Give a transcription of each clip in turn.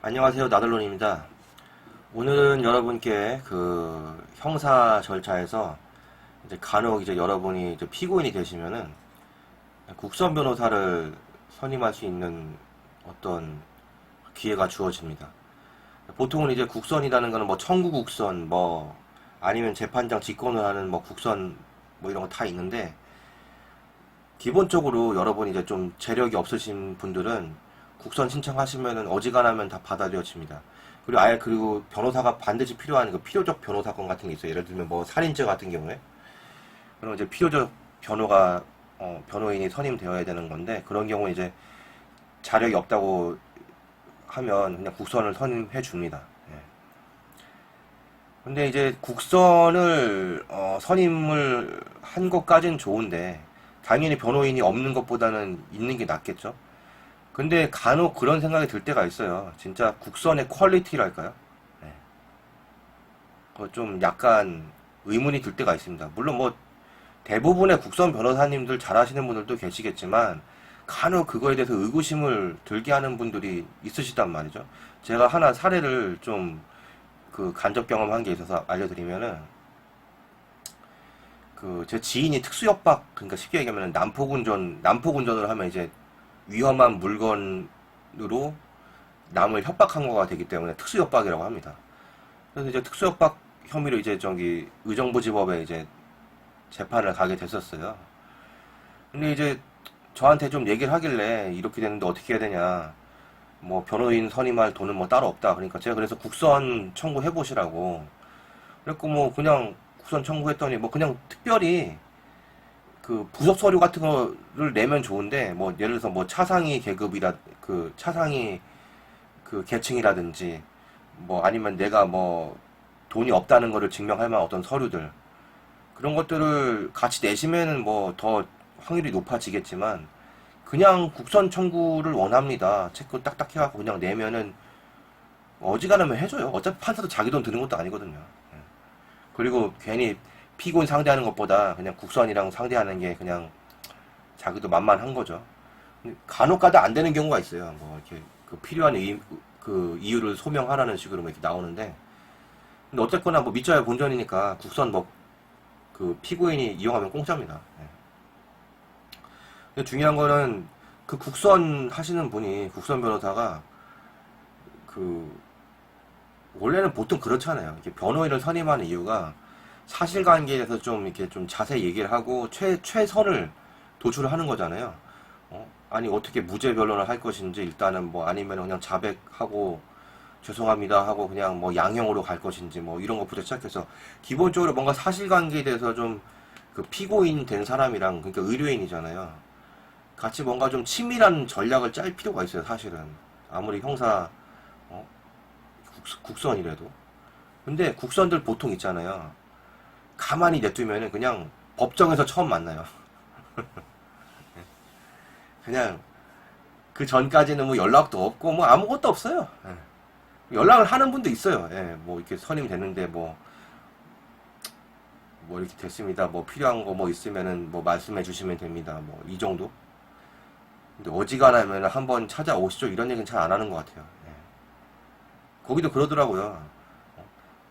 안녕하세요. 나들론입니다. 오늘은 여러분께 그 형사 절차에서 이제 간혹 이제 여러분이 이제 피고인이 되시면은 국선 변호사를 선임할 수 있는 어떤 기회가 주어집니다. 보통은 이제 국선이라는 거는 뭐 청구 국선 뭐 아니면 재판장 직권을 하는 뭐 국선 뭐 이런 거 다 있는데, 기본적으로 여러분이 이제 좀 재력이 없으신 분들은 국선 신청하시면은 어지간하면 다 받아들여집니다. 그리고 변호사가 반드시 필요한 그 필요적 변호사건 같은 게 있어요. 예를 들면 뭐 살인죄 같은 경우에 그럼 이제 필요적 변호인이 선임되어야 되는 건데, 그런 경우 이제 자력이 없다고 하면 그냥 국선을 선임해 줍니다. 예. 근데 이제 국선을 선임을 한 것까지는 좋은데, 당연히 변호인이 없는 것보다는 있는 게 낫겠죠. 근데 간혹 그런 생각이 들 때가 있어요. 진짜 국선의 퀄리티랄까요? 네. 그거 좀 약간 의문이 들 때가 있습니다. 물론 뭐 대부분의 국선 변호사님들 잘하시는 분들도 계시겠지만, 간혹 그거에 대해서 의구심을 들게 하는 분들이 있으시단 말이죠. 제가 하나 사례를 좀 그 간접 경험한 게 있어서 알려드리면은, 그 제 지인이 특수협박, 그러니까 쉽게 얘기하면 난폭운전을 하면 이제 위험한 물건으로 남을 협박한 거가 되기 때문에 특수협박이라고 합니다. 그래서 이제 특수협박 혐의로 이제 저기 의정부지법에 이제 재판을 가게 됐었어요. 근데 이제 저한테 좀 얘기를 하길래 이렇게 되는데 어떻게 해야 되냐, 뭐 변호인 선임할 돈은 뭐 따로 없다. 그러니까 제가 그래서 국선 청구해 보시라고 그랬고, 뭐 그냥 국선 청구했더니 뭐 그냥 특별히 그 부속 서류 같은 거를 내면 좋은데, 뭐 예를 들어서 뭐 차상위 계급이라 그 차상위 그 계층이라든지, 뭐 아니면 내가 뭐 돈이 없다는 거를 증명할 만한 어떤 서류들, 그런 것들을 같이 내시면은 뭐 더 확률이 높아지겠지만, 그냥 국선 청구를 원합니다. 체크 딱딱 해갖고 그냥 내면은 어지간하면 해줘요. 어차피 판사도 자기 돈 드는 것도 아니거든요. 예. 그리고 괜히 피고인 상대하는 것보다 그냥 국선이랑 상대하는 게 그냥 자기도 만만한 거죠. 간혹 가다 안 되는 경우가 있어요. 뭐 이렇게 그 필요한 그 이유를 소명하라는 식으로 뭐 이렇게 나오는데, 근데 어쨌거나 뭐 믿져야 본전이니까 국선 뭐 그 피고인이 이용하면 공짜입니다. 예. 근데 중요한 거는 그 국선 하시는 분이, 국선 변호사가 그 원래는 보통 그렇잖아요. 이렇게 변호인을 선임하는 이유가 사실관계에 대해서 좀 이렇게 좀 자세히 얘기를 하고 최선을 도출을 하는 거잖아요. 아니 어떻게 무죄 변론을 할 것인지, 일단은 뭐 아니면 그냥 자백하고 죄송합니다 하고 그냥 뭐 양형으로 갈 것인지, 뭐 이런 것부터 시작해서 기본적으로 뭔가 사실관계에 대해서 좀 그 피고인 된 사람이랑, 그러니까 의뢰인이잖아요, 같이 뭔가 좀 치밀한 전략을 짤 필요가 있어요. 사실은 아무리 형사 어? 국선이라도. 근데 국선들 보통 있잖아요, 가만히 냅두면은 그냥 법정에서 처음 만나요. 그냥 그 전까지는 뭐 연락도 없고 뭐 아무것도 없어요. 예. 연락을 하는 분도 있어요. 예, 뭐 이렇게 선임됐는데 뭐 이렇게 됐습니다. 뭐 필요한 거 뭐 있으면은 뭐 말씀해 주시면 됩니다. 뭐 이 정도. 근데 어지간하면 한번 찾아오시죠, 이런 얘기는 잘 안 하는 것 같아요. 예. 거기도 그러더라고요.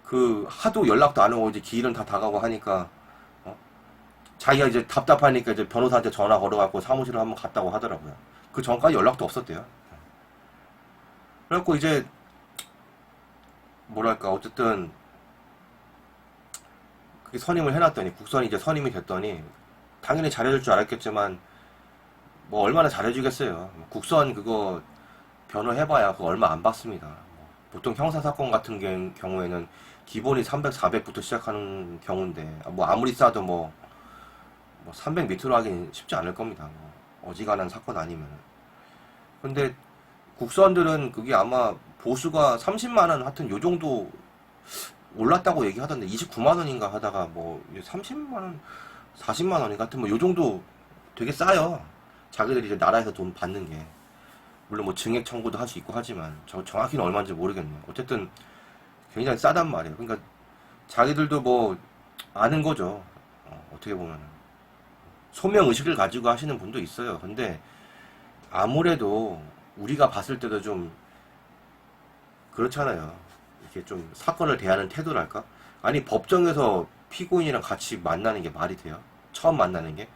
그 하도 연락도 안 오고 이제 기일은 다 다가고 하니까 자기가 이제 답답하니까 이제 변호사한테 전화 걸어갖고 사무실을 한번 갔다고 하더라고요. 그 전까지 연락도 없었대요. 그래갖고 이제 뭐랄까 어쨌든 그게 선임을 해놨더니, 국선이 이제 선임이 됐더니 당연히 잘해줄 줄 알았겠지만 뭐 얼마나 잘해주겠어요. 국선 그거 변호해봐야 그거 얼마 안 받습니다. 보통 형사사건 같은 경우에는 기본이 300, 400부터 시작하는 경우인데, 뭐 아무리 싸도 뭐 300 밑으로 하긴 쉽지 않을 겁니다. 뭐 어지간한 사건 아니면. 근데 국선들은 그게 아마 보수가 30만원, 하여튼 요 정도 올랐다고 얘기하던데, 29만원인가 하다가 뭐 30만원, 40만원인가 하여튼 뭐 요 정도 되게 싸요. 자기들이 이제 나라에서 돈 받는 게. 물론 뭐 증액 청구도 할 수 있고 하지만 저 정확히는 얼마인지 모르겠네요. 어쨌든 굉장히 싸단 말이에요. 그러니까 자기들도 뭐 아는 거죠. 어떻게 보면 소명 의식을 가지고 하시는 분도 있어요. 근데 아무래도 우리가 봤을 때도 좀 그렇잖아요. 이렇게 좀 사건을 대하는 태도랄까? 아니, 법정에서 피고인이랑 같이 만나는 게 말이 돼요? 처음 만나는 게?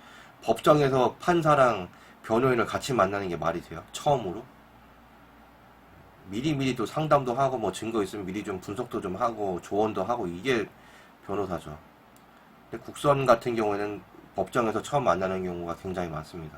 법정에서 판사랑 변호인을 같이 만나는 게 말이 돼요? 처음으로? 미리미리 또 상담도 하고 뭐 증거 있으면 미리 좀 분석도 좀 하고 조언도 하고 이게 변호사죠. 근데 국선 같은 경우에는 법정에서 처음 만나는 경우가 굉장히 많습니다.